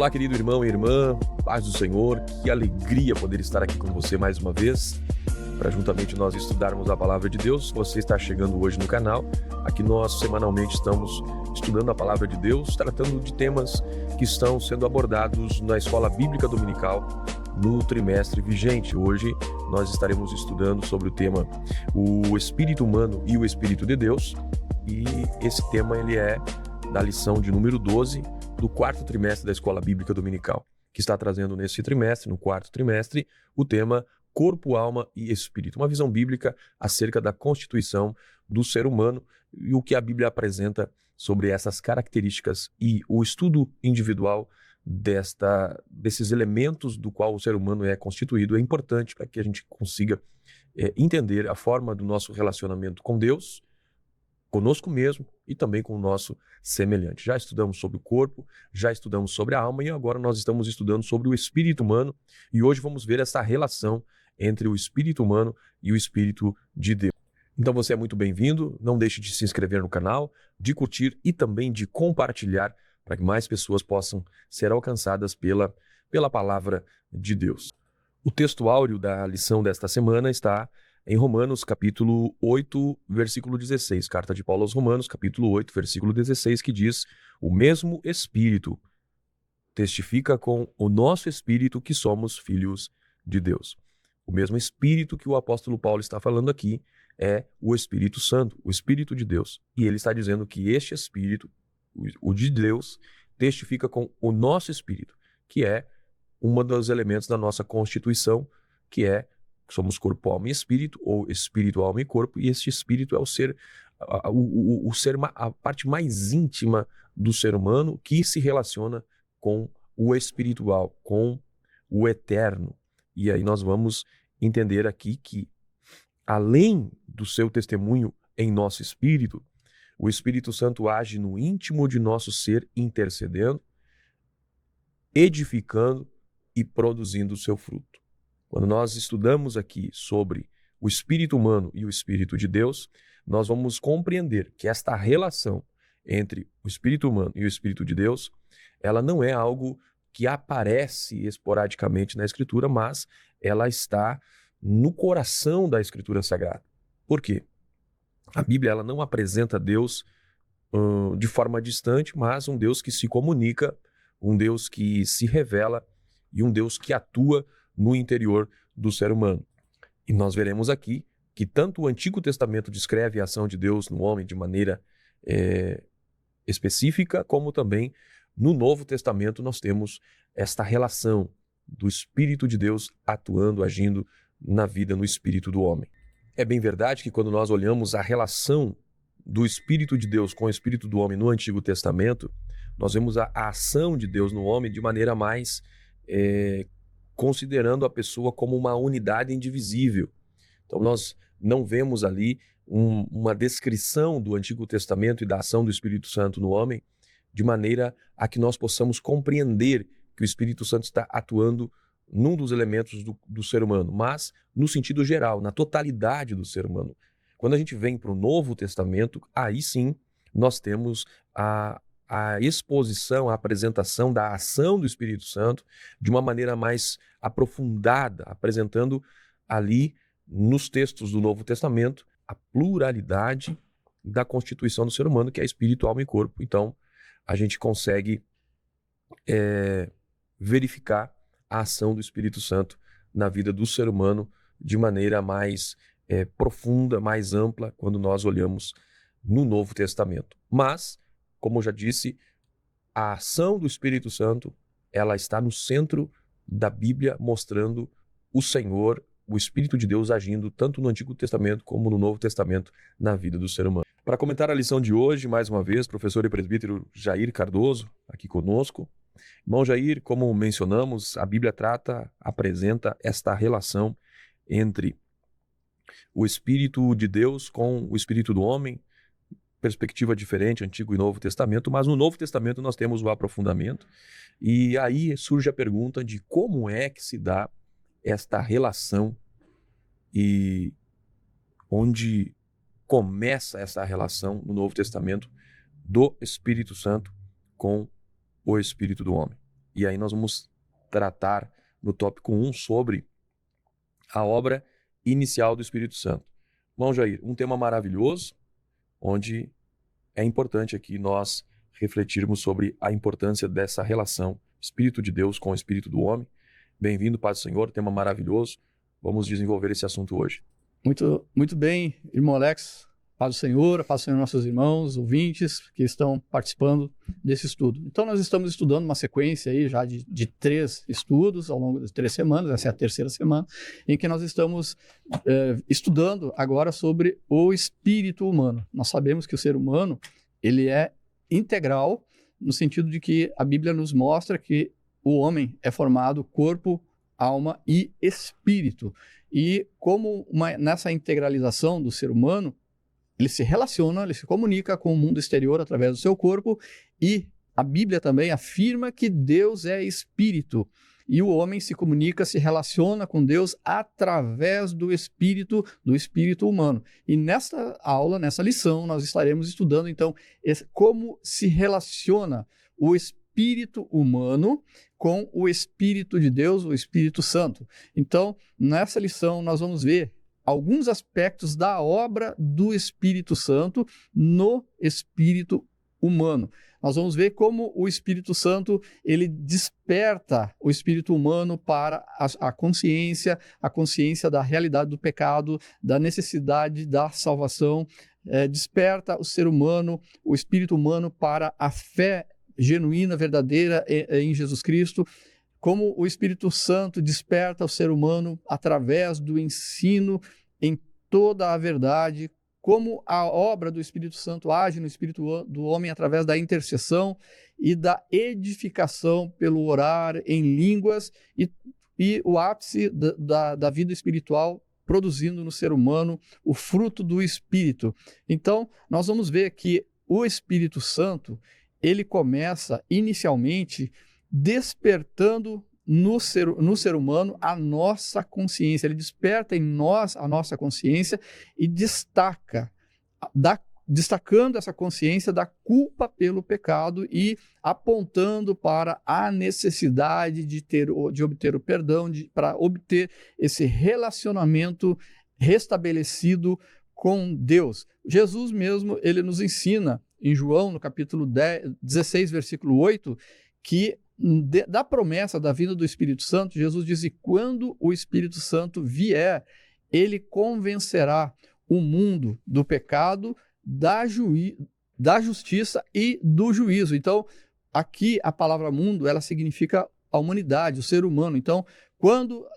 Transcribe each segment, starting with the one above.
Olá, querido irmão e irmã, paz do Senhor, que alegria poder estar aqui com você mais uma vez, para juntamente nós estudarmos a Palavra de Deus. Você está chegando hoje no canal, aqui nós semanalmente estamos estudando a Palavra de Deus, tratando de temas que estão sendo abordados na Escola Bíblica Dominical no trimestre vigente. Hoje nós estaremos estudando sobre o tema o Espírito Humano e o Espírito de Deus, e esse tema ele é da lição de número 12, do quarto trimestre da Escola Bíblica Dominical, que está trazendo nesse trimestre, no quarto trimestre, o tema Corpo, Alma e Espírito. Uma visão bíblica acerca da constituição do ser humano e o que a Bíblia apresenta sobre essas características e o estudo individual desses elementos do qual o ser humano é constituído é importante para que a gente consiga entender a forma do nosso relacionamento com Deus, conosco mesmo e também com o nosso semelhante. Já estudamos sobre o corpo, já estudamos sobre a alma e agora nós estamos estudando sobre o espírito humano e hoje vamos ver essa relação entre o espírito humano e o espírito de Deus. Então você é muito bem-vindo, não deixe de se inscrever no canal, de curtir e também de compartilhar para que mais pessoas possam ser alcançadas pela palavra de Deus. O texto áureo da lição desta semana está em Romanos, capítulo 8, versículo 16. Carta de Paulo aos Romanos, capítulo 8, versículo 16, que diz: o mesmo Espírito testifica com o nosso Espírito que somos filhos de Deus. O mesmo Espírito que o apóstolo Paulo está falando aqui é o Espírito Santo, o Espírito de Deus. E ele está dizendo que este Espírito, o de Deus, testifica com o nosso Espírito, que é um dos elementos da nossa constituição, que é somos corpo, alma e espírito, ou espírito, alma e corpo, e este espírito é a parte mais íntima do ser humano que se relaciona com o espiritual, com o eterno. E aí nós vamos entender aqui que, além do seu testemunho em nosso espírito, o Espírito Santo age no íntimo de nosso ser, intercedendo, edificando e produzindo o seu fruto. Quando nós estudamos aqui sobre o espírito humano e o espírito de Deus, nós vamos compreender que esta relação entre o espírito humano e o espírito de Deus, ela não é algo que aparece esporadicamente na Escritura, mas ela está no coração da Escritura Sagrada. Por quê? A Bíblia ela não apresenta Deus de forma distante, mas um Deus que se comunica, um Deus que se revela e um Deus que atua no interior do ser humano. E nós veremos aqui que tanto o Antigo Testamento descreve a ação de Deus no homem de maneira específica, como também no Novo Testamento nós temos esta relação do Espírito de Deus atuando, agindo na vida, no espírito do homem. É bem verdade que quando nós olhamos a relação do Espírito de Deus com o Espírito do homem no Antigo Testamento, nós vemos a ação de Deus no homem de maneira mais considerando a pessoa como uma unidade indivisível. Então nós não vemos ali uma descrição do Antigo Testamento e da ação do Espírito Santo no homem de maneira a que nós possamos compreender que o Espírito Santo está atuando num dos elementos do ser humano, mas no sentido geral, na totalidade do ser humano. Quando a gente vem para o Novo Testamento, aí sim nós temos a exposição, a apresentação da ação do Espírito Santo de uma maneira mais aprofundada, apresentando ali nos textos do Novo Testamento a pluralidade da constituição do ser humano, que é espírito, alma e corpo. Então, a gente consegue verificar a ação do Espírito Santo na vida do ser humano de maneira mais profunda, mais ampla, quando nós olhamos no Novo Testamento. Mas, como eu já disse, a ação do Espírito Santo, ela está no centro da Bíblia, mostrando o Senhor, o Espírito de Deus agindo tanto no Antigo Testamento como no Novo Testamento na vida do ser humano. Para comentar a lição de hoje, mais uma vez, professor e presbítero Jair Cardoso, aqui conosco. Irmão Jair, como mencionamos, a Bíblia apresenta esta relação entre o Espírito de Deus com o Espírito do homem, perspectiva diferente, Antigo e Novo Testamento, mas no Novo Testamento nós temos o aprofundamento. E aí surge a pergunta de como é que se dá esta relação e onde começa essa relação no Novo Testamento do Espírito Santo com o Espírito do homem. E aí nós vamos tratar no tópico 1 sobre a obra inicial do Espírito Santo. Bom, Jair, um tema maravilhoso, onde é importante aqui nós refletirmos sobre a importância dessa relação Espírito de Deus com o Espírito do homem. Bem-vindo, Paz do Senhor, tema maravilhoso. Vamos desenvolver esse assunto hoje. Muito bem, irmão Alex. Paz do Senhor, paz do Senhor nossos irmãos, ouvintes que estão participando desse estudo. Então nós estamos estudando uma sequência aí já de 3 estudos ao longo das 3 semanas, essa é a terceira semana, em que nós estamos estudando agora sobre o espírito humano. Nós sabemos que o ser humano, ele é integral, no sentido de que a Bíblia nos mostra que o homem é formado corpo, alma e espírito. E como nessa integralização do ser humano, ele se relaciona, ele se comunica com o mundo exterior através do seu corpo, e a Bíblia também afirma que Deus é espírito, e o homem se comunica, se relaciona com Deus através do espírito humano. E nesta aula, nessa lição, nós estaremos estudando então como se relaciona o espírito humano com o Espírito de Deus, o Espírito Santo. Então, nessa lição nós vamos ver alguns aspectos da obra do Espírito Santo no espírito humano. Nós vamos ver como o Espírito Santo ele desperta o espírito humano para a consciência da realidade do pecado, da necessidade da salvação, desperta o ser humano, o espírito humano para a fé genuína, verdadeira em Jesus Cristo. Como o Espírito Santo desperta o ser humano através do ensino em toda a verdade, como a obra do Espírito Santo age no espírito do homem através da intercessão e da edificação pelo orar em línguas, e o ápice da vida espiritual produzindo no ser humano o fruto do Espírito. Então, nós vamos ver que o Espírito Santo, ele começa inicialmente despertando no ser humano a nossa consciência. Ele desperta em nós a nossa consciência e destacando essa consciência da culpa pelo pecado e apontando para a necessidade de obter o perdão, para obter esse relacionamento restabelecido com Deus. Jesus mesmo, ele nos ensina em João, no capítulo 16, versículo 8, que da promessa da vinda do Espírito Santo, Jesus diz: e quando o Espírito Santo vier, ele convencerá o mundo do pecado, da justiça e do juízo. Então, aqui a palavra mundo, ela significa a humanidade, o ser humano. Então,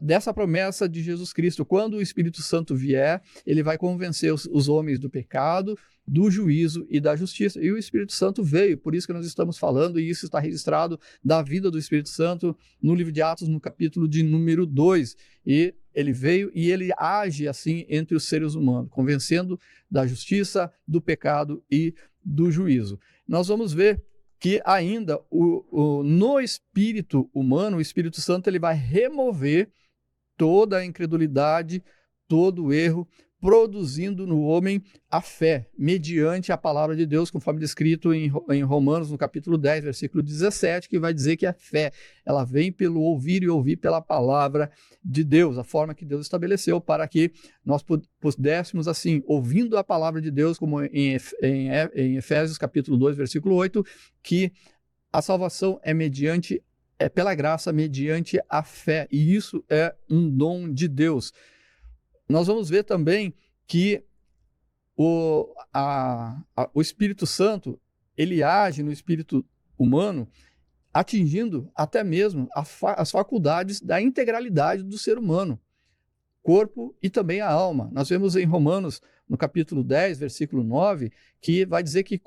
dessa promessa de Jesus Cristo, quando o Espírito Santo vier, ele vai convencer os homens do pecado, do juízo e da justiça. E o Espírito Santo veio, por isso que nós estamos falando, e isso está registrado da vida do Espírito Santo no livro de Atos, no capítulo de número 2. E ele veio e ele age assim entre os seres humanos, convencendo da justiça, do pecado e do juízo. Nós vamos ver que ainda no espírito humano, o Espírito Santo ele vai remover toda a incredulidade, todo o erro, produzindo no homem a fé, mediante a palavra de Deus, conforme descrito em Romanos, no capítulo 10, versículo 17, que vai dizer que a fé, ela vem pelo ouvir e ouvir pela palavra de Deus, a forma que Deus estabeleceu para que nós pudéssemos, assim, ouvindo a palavra de Deus, como em Efésios, capítulo 2, versículo 8, que a salvação é pela graça, mediante a fé, e isso é um dom de Deus. Nós vamos ver também que o Espírito Santo, ele age no espírito humano, atingindo até mesmo as faculdades da integralidade do ser humano, corpo e também a alma. Nós vemos em Romanos, no capítulo 10, versículo 9, que vai dizer que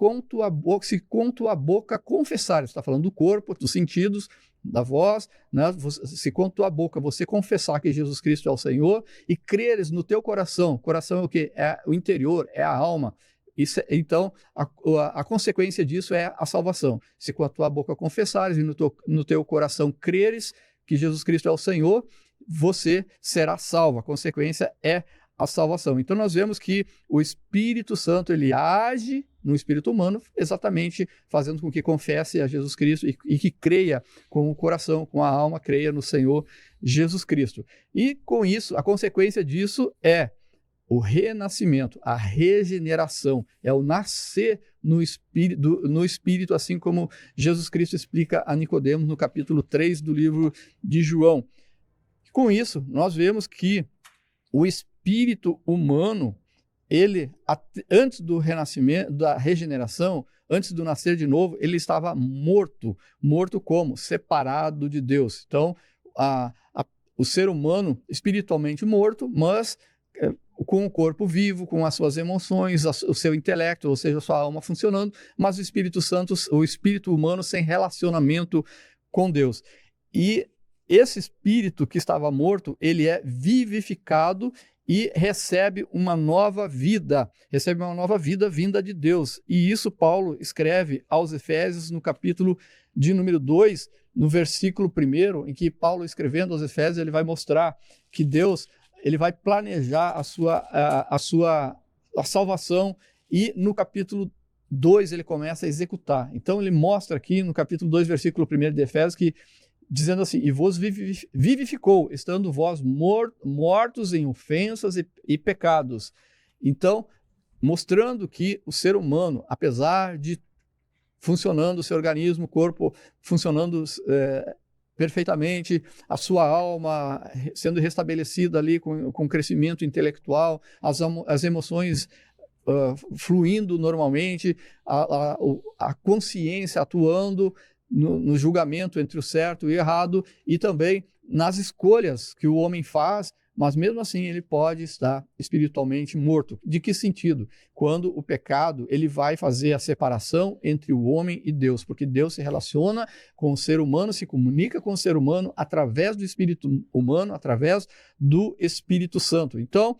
se com tua boca confessares, está falando do corpo, dos sentidos, da voz, né? Se com tua boca você confessar que Jesus Cristo é o Senhor e creres no teu coração é o quê? É o interior, é a alma. Então, a consequência disso é a salvação. Se com a tua boca confessares e no teu coração creres que Jesus Cristo é o Senhor, você será salvo. A consequência é a salvação. Então, nós vemos que o Espírito Santo, ele age no espírito humano, exatamente fazendo com que confesse a Jesus Cristo e que creia com o coração, com a alma, creia no Senhor Jesus Cristo. E com isso, a consequência disso é o renascimento, a regeneração, é o nascer no Espírito, assim como Jesus Cristo explica a Nicodemos no capítulo 3 do livro de João. Com isso, nós vemos que o espírito humano, ele, antes do renascimento, da regeneração, antes do nascer de novo, ele estava morto. Morto como? Separado de Deus. Então, o ser humano espiritualmente morto, mas com o corpo vivo, com as suas emoções, o seu intelecto, ou seja, a sua alma funcionando, mas o Espírito Santo, o espírito humano sem relacionamento com Deus. E esse espírito que estava morto, ele é vivificado e recebe uma nova vida vinda de Deus. E isso Paulo escreve aos Efésios no capítulo de número 2, no versículo 1, em que Paulo, escrevendo aos Efésios, ele vai mostrar que Deus, ele vai planejar a salvação, e no capítulo 2 ele começa a executar. Então ele mostra aqui no capítulo 2, versículo 1 de Efésios, que dizendo assim: e vos vivificou, estando vós mortos em ofensas e pecados. Então, mostrando que o ser humano, apesar de funcionando o seu organismo, o corpo funcionando perfeitamente, a sua alma sendo restabelecida ali com crescimento intelectual, as emoções fluindo normalmente, a consciência atuando no julgamento entre o certo e o errado, e também nas escolhas que o homem faz, mas mesmo assim ele pode estar espiritualmente morto. De que sentido? Quando o pecado ele vai fazer a separação entre o homem e Deus, porque Deus se relaciona com o ser humano, se comunica com o ser humano através do espírito humano, através do Espírito Santo. Então,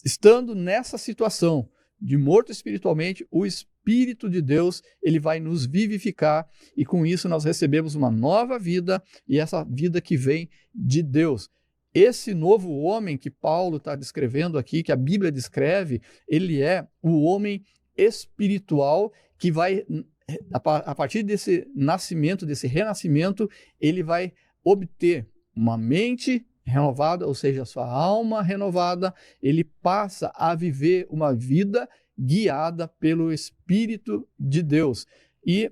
estando nessa situação de morto espiritualmente, o Espírito de Deus, ele vai nos vivificar, e com isso nós recebemos uma nova vida, e essa vida que vem de Deus. Esse novo homem que Paulo está descrevendo aqui, que a Bíblia descreve, ele é o homem espiritual que vai, a partir desse nascimento, desse renascimento, ele vai obter uma mente renovada, ou seja, a sua alma renovada, ele passa a viver uma vida guiada pelo Espírito de Deus. E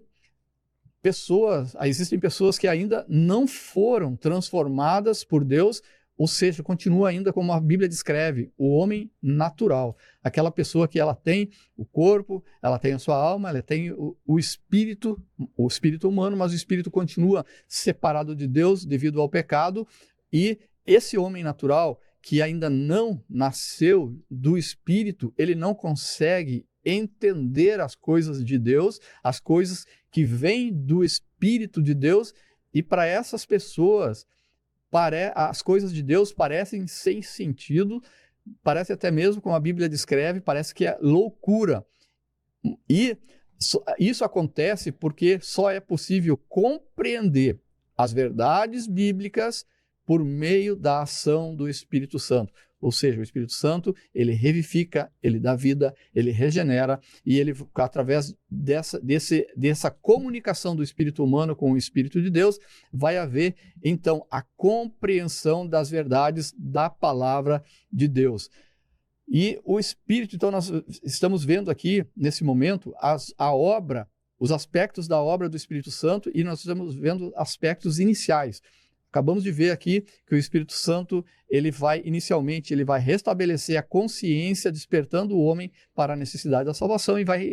existem pessoas que ainda não foram transformadas por Deus, ou seja, continua ainda como a Bíblia descreve, o homem natural. Aquela pessoa que ela tem o corpo, ela tem a sua alma, ela tem o espírito humano, mas o espírito continua separado de Deus devido ao pecado. E esse homem natural, que ainda não nasceu do Espírito, ele não consegue entender as coisas de Deus, as coisas que vêm do Espírito de Deus, e para essas pessoas, as coisas de Deus parecem sem sentido, parece até mesmo, como a Bíblia descreve, parece que é loucura. E isso acontece porque só é possível compreender as verdades bíblicas por meio da ação do Espírito Santo. Ou seja, o Espírito Santo, ele revivifica, ele dá vida, ele regenera, e ele, através dessa comunicação do espírito humano com o Espírito de Deus, vai haver, então, a compreensão das verdades da palavra de Deus. E o Espírito, então, nós estamos vendo aqui, nesse momento, a obra, os aspectos da obra do Espírito Santo, e nós estamos vendo aspectos iniciais. Acabamos de ver aqui que o Espírito Santo, ele vai restabelecer a consciência, despertando o homem para a necessidade da salvação, e vai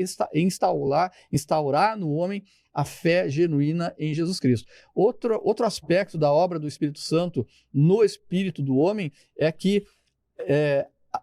instaurar no homem a fé genuína em Jesus Cristo. Outro aspecto da obra do Espírito Santo no espírito do homem é que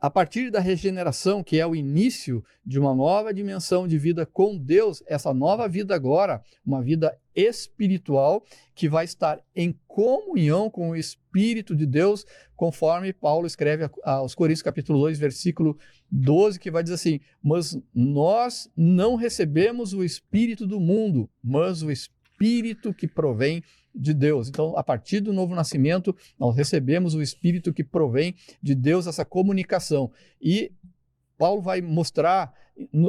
a partir da regeneração, que é o início de uma nova dimensão de vida com Deus, essa nova vida agora, uma vida espiritual, que vai estar em comunhão com o Espírito de Deus, conforme Paulo escreve aos Coríntios capítulo 2, versículo 12, que vai dizer assim: mas nós não recebemos o Espírito do mundo, mas o Espírito que provém de Deus. Então, a partir do novo nascimento, nós recebemos o Espírito que provém de Deus, essa comunicação. E Paulo vai mostrar,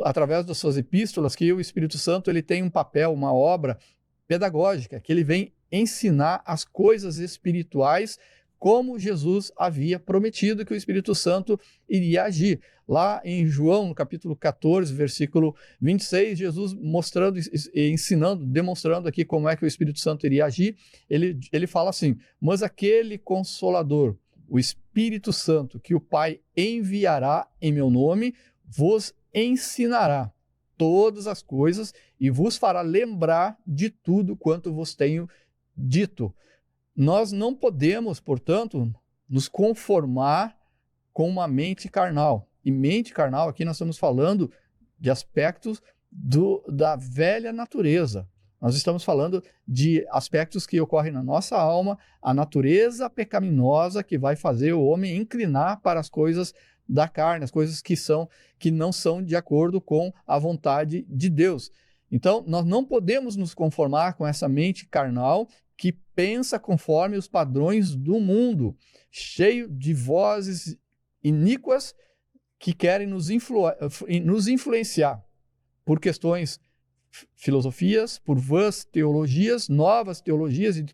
através das suas epístolas, que o Espírito Santo ele tem um papel, uma obra pedagógica, que ele vem ensinar as coisas espirituais como Jesus havia prometido que o Espírito Santo iria agir. Lá em João, no capítulo 14, versículo 26, Jesus mostrando, ensinando, demonstrando aqui como é que o Espírito Santo iria agir, ele fala assim: mas aquele Consolador, o Espírito Santo, que o Pai enviará em meu nome, vos ensinará todas as coisas e vos fará lembrar de tudo quanto vos tenho dito. Nós não podemos, portanto, nos conformar com uma mente carnal. E mente carnal, aqui nós estamos falando de aspectos da velha natureza. Nós estamos falando de aspectos que ocorrem na nossa alma, a natureza pecaminosa que vai fazer o homem inclinar para as coisas da carne, as coisas que não são de acordo com a vontade de Deus. Então, nós não podemos nos conformar com essa mente carnal que pensa conforme os padrões do mundo, cheio de vozes iníquas que querem nos influenciar por questões filosofias, por vãs teologias, novas teologias e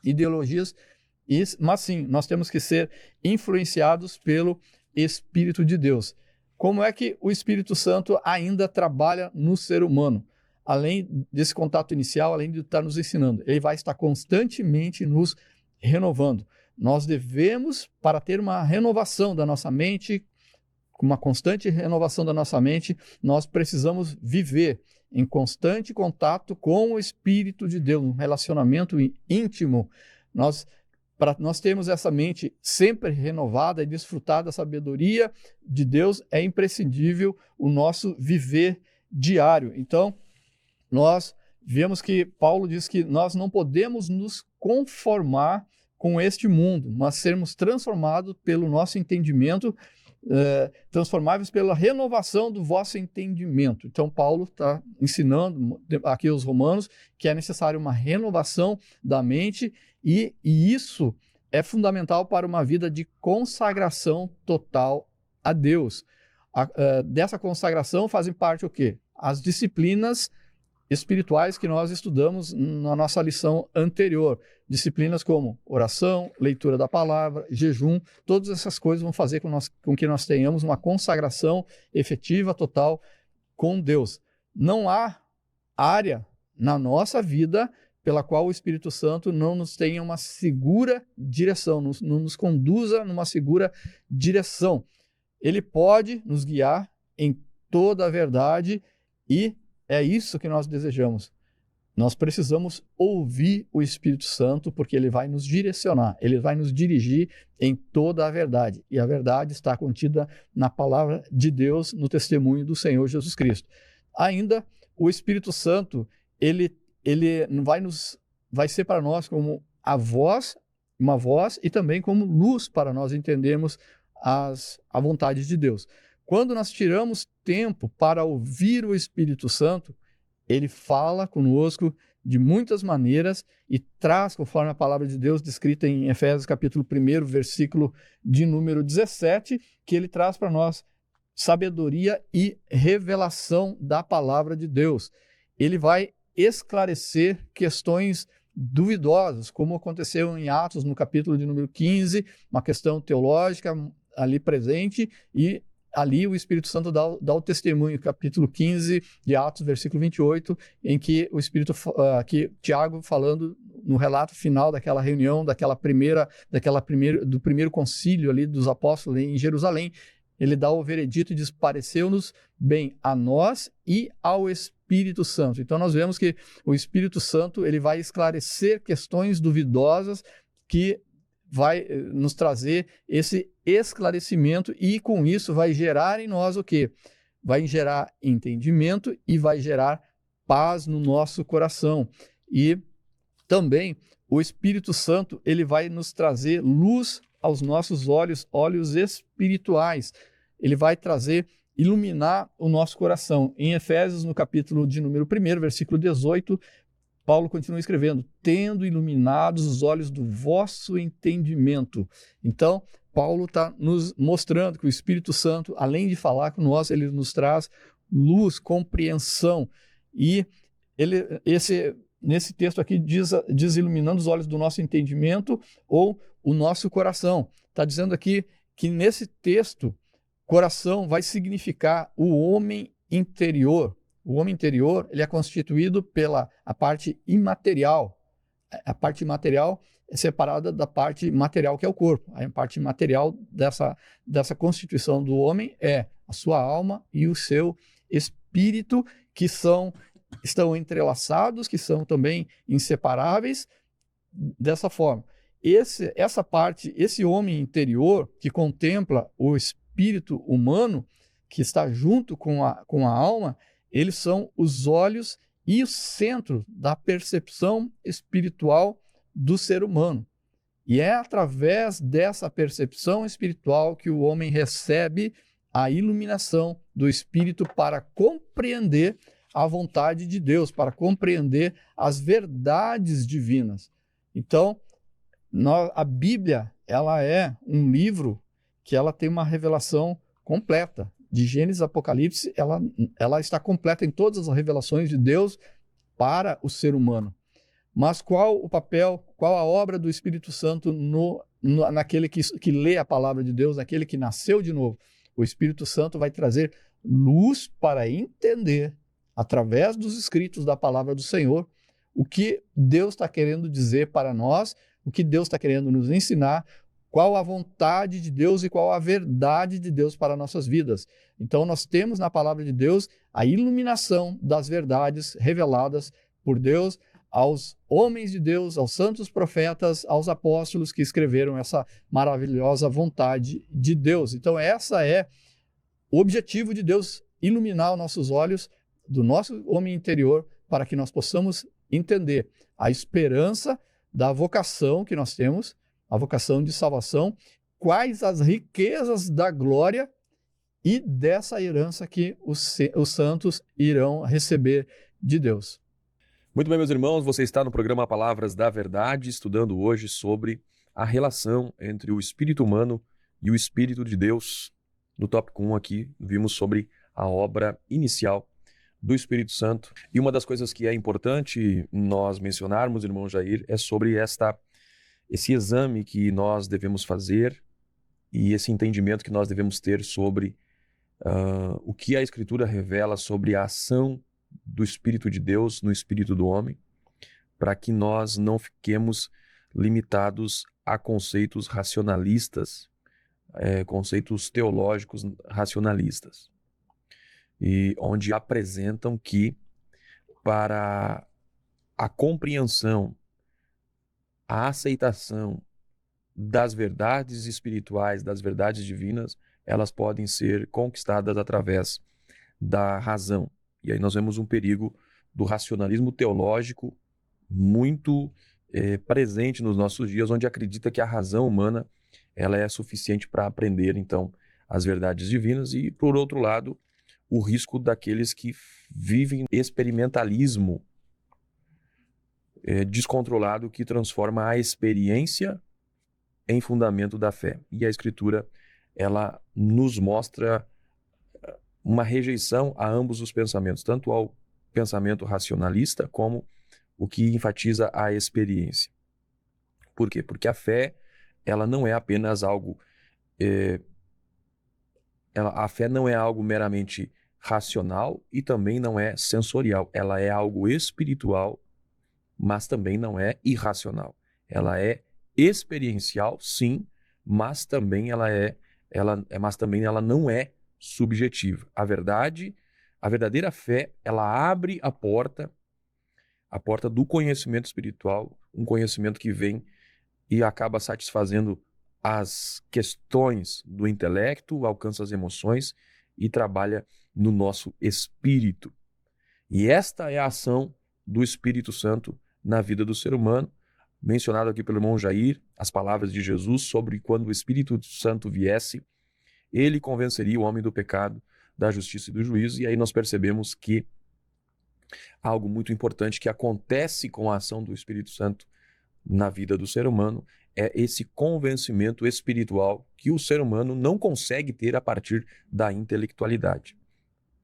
ideologias, mas sim, nós temos que ser influenciados pelo Espírito de Deus. Como é que o Espírito Santo ainda trabalha no ser humano? Além desse contato inicial, além de estar nos ensinando, ele vai estar constantemente nos renovando. Nós devemos, para ter uma renovação da nossa mente, uma constante renovação da nossa mente, nós precisamos viver em constante contato com o Espírito de Deus, um relacionamento íntimo. Para nós termos essa mente sempre renovada e desfrutar da sabedoria de Deus, é imprescindível o nosso viver diário. Então, nós vemos que Paulo diz que nós não podemos nos conformar com este mundo, mas sermos transformados pelo nosso entendimento, transformáveis pela renovação do vosso entendimento. Então, Paulo está ensinando aqui aos romanos que é necessário uma renovação da mente e isso é fundamental para uma vida de consagração total a Deus. Dessa consagração fazem parte o quê? As disciplinas espirituais que nós estudamos na nossa lição anterior. Disciplinas como oração, leitura da palavra, jejum, todas essas coisas vão fazer com que nós tenhamos uma consagração efetiva, total com Deus. Não há área na nossa vida pela qual o Espírito Santo não nos tenha uma segura direção, não nos conduza numa segura direção. Ele pode nos guiar em toda a verdade e é isso que nós desejamos. Nós precisamos ouvir o Espírito Santo porque ele vai nos direcionar, ele vai nos dirigir em toda a verdade. E a verdade está contida na palavra de Deus, no testemunho do Senhor Jesus Cristo. Ainda, o Espírito Santo, ele vai ser para nós como uma voz e também como luz para nós entendermos a vontade de Deus. Quando nós tiramos tempo para ouvir o Espírito Santo, ele fala conosco de muitas maneiras e traz, conforme a palavra de Deus descrita em Efésios capítulo 1, versículo de número 17, que ele traz para nós sabedoria e revelação da palavra de Deus. Ele vai esclarecer questões duvidosas, como aconteceu em Atos, no capítulo de número 15, uma questão teológica ali presente, e ali o Espírito Santo dá o testemunho, capítulo 15 de Atos, versículo 28, em que que Tiago, falando no relato final daquela reunião, do primeiro concílio ali dos apóstolos em Jerusalém, ele dá o veredito e diz: pareceu-nos bem a nós e ao Espírito Santo. Então nós vemos que o Espírito Santo ele vai esclarecer questões duvidosas que vai nos trazer esse esclarecimento e com isso vai gerar em nós o quê? Vai gerar entendimento e vai gerar paz no nosso coração. E também o Espírito Santo ele vai nos trazer luz aos nossos olhos espirituais. Ele vai iluminar o nosso coração. Em Efésios, no capítulo de número 1, versículo 18, Paulo continua escrevendo: tendo iluminados os olhos do vosso entendimento. Então, Paulo está nos mostrando que o Espírito Santo, além de falar com nós, ele nos traz luz, compreensão. E nesse texto aqui diz iluminando os olhos do nosso entendimento ou o nosso coração. Está dizendo aqui que nesse texto, coração vai significar o homem interior. O homem interior ele é constituído pela a parte imaterial. A parte imaterial é separada da parte material, que é o corpo. A parte material dessa constituição do homem é a sua alma e o seu espírito, que estão entrelaçados, que são também inseparáveis dessa forma. Esse homem interior que contempla o espírito humano, que está junto com a alma, eles são os olhos e o centro da percepção espiritual do ser humano. E é através dessa percepção espiritual que o homem recebe a iluminação do Espírito para compreender a vontade de Deus, para compreender as verdades divinas. Então, a Bíblia, ela é um livro que ela tem uma revelação completa. De Gênesis a Apocalipse, ela está completa em todas as revelações de Deus para o ser humano. Mas qual o papel, qual a obra do Espírito Santo naquele que lê a palavra de Deus, naquele que nasceu de novo? O Espírito Santo vai trazer luz para entender, através dos escritos da palavra do Senhor, o que Deus está querendo dizer para nós, o que Deus está querendo nos ensinar, qual a vontade de Deus e qual a verdade de Deus para nossas vidas. Então, nós temos na palavra de Deus a iluminação das verdades reveladas por Deus aos homens de Deus, aos santos profetas, aos apóstolos que escreveram essa maravilhosa vontade de Deus. Então, essa é o objetivo de Deus, iluminar os nossos olhos do nosso homem interior para que nós possamos entender a esperança da vocação que nós temos, a vocação de salvação, quais as riquezas da glória e dessa herança que os santos irão receber de Deus. Muito bem, meus irmãos, você está no programa Palavras da Verdade, estudando hoje sobre a relação entre o espírito humano e o Espírito de Deus. No tópico 1 aqui, vimos sobre a obra inicial do Espírito Santo. E uma das coisas que é importante nós mencionarmos, irmão Jair, é sobre esse exame que nós devemos fazer e esse entendimento que nós devemos ter sobre o que a Escritura revela sobre a ação do Espírito de Deus no espírito do homem, para que nós não fiquemos limitados a conceitos racionalistas, conceitos teológicos racionalistas, e onde apresentam que para a compreensão, a aceitação das verdades espirituais, das verdades divinas, elas podem ser conquistadas através da razão. E aí nós vemos um perigo do racionalismo teológico muito presente nos nossos dias, onde acredita que a razão humana ela é suficiente para aprender, então, as verdades divinas. E, por outro lado, o risco daqueles que vivem experimentalismo descontrolado, que transforma a experiência em fundamento da fé. E a Escritura, ela nos mostra uma rejeição a ambos os pensamentos, tanto ao pensamento racionalista como o que enfatiza a experiência. Por quê? Porque a fé, ela não é apenas algo... a fé não é algo meramente racional e também não é sensorial. Ela é algo espiritual, mas também não é irracional. Ela é experiencial, sim, mas também ela não é subjetiva. A verdadeira fé, ela abre a porta do conhecimento espiritual, um conhecimento que vem e acaba satisfazendo as questões do intelecto, alcança as emoções e trabalha no nosso espírito. E esta é a ação do Espírito Santo na vida do ser humano, mencionado aqui pelo irmão Jair, as palavras de Jesus sobre quando o Espírito Santo viesse, ele convenceria o homem do pecado, da justiça e do juízo. E aí nós percebemos que algo muito importante que acontece com a ação do Espírito Santo na vida do ser humano é esse convencimento espiritual que o ser humano não consegue ter a partir da intelectualidade.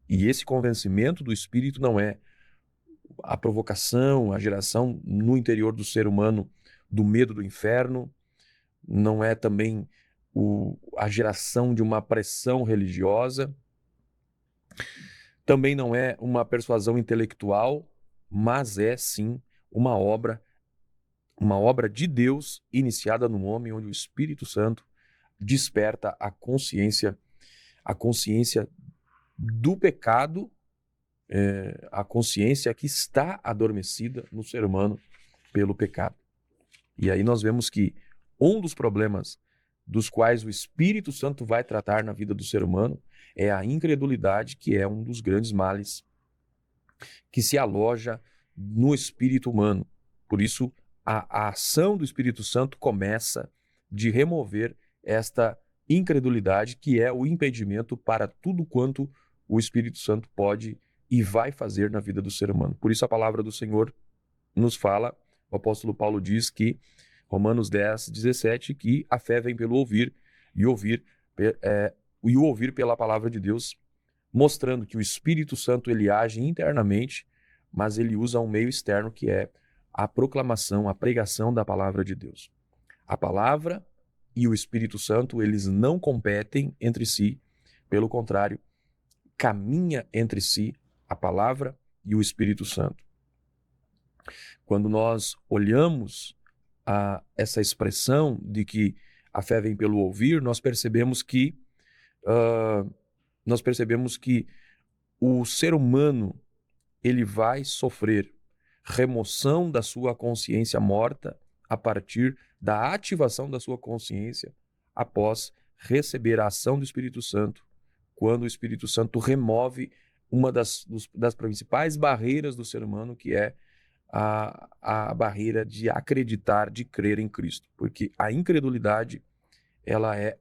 E esse convencimento do Espírito não é a provocação, a geração no interior do ser humano do medo do inferno, não é também a geração de uma pressão religiosa, também não é uma persuasão intelectual, mas é sim uma obra de Deus iniciada no homem, onde o Espírito Santo desperta a consciência do pecado, a consciência que está adormecida no ser humano pelo pecado. E aí nós vemos que um dos problemas dos quais o Espírito Santo vai tratar na vida do ser humano é a incredulidade, que é um dos grandes males que se aloja no espírito humano. Por isso, a ação do Espírito Santo começa de remover esta incredulidade, que é o impedimento para tudo quanto o Espírito Santo pode e vai fazer na vida do ser humano. Por isso a palavra do Senhor nos fala, o apóstolo Paulo diz que, Romanos 10, 17, que a fé vem pelo ouvir e o ouvir pela palavra de Deus, mostrando que o Espírito Santo ele age internamente, mas ele usa um meio externo que é a proclamação, a pregação da palavra de Deus. A palavra e o Espírito Santo, eles não competem entre si, pelo contrário, caminha entre si a palavra e o Espírito Santo. Quando nós olhamos essa expressão de que a fé vem pelo ouvir, nós percebemos que o ser humano ele vai sofrer remoção da sua consciência morta a partir da ativação da sua consciência após receber a ação do Espírito Santo, quando o Espírito Santo remove uma das principais barreiras do ser humano, que é a barreira de acreditar, de crer em Cristo. Porque a incredulidade, ela é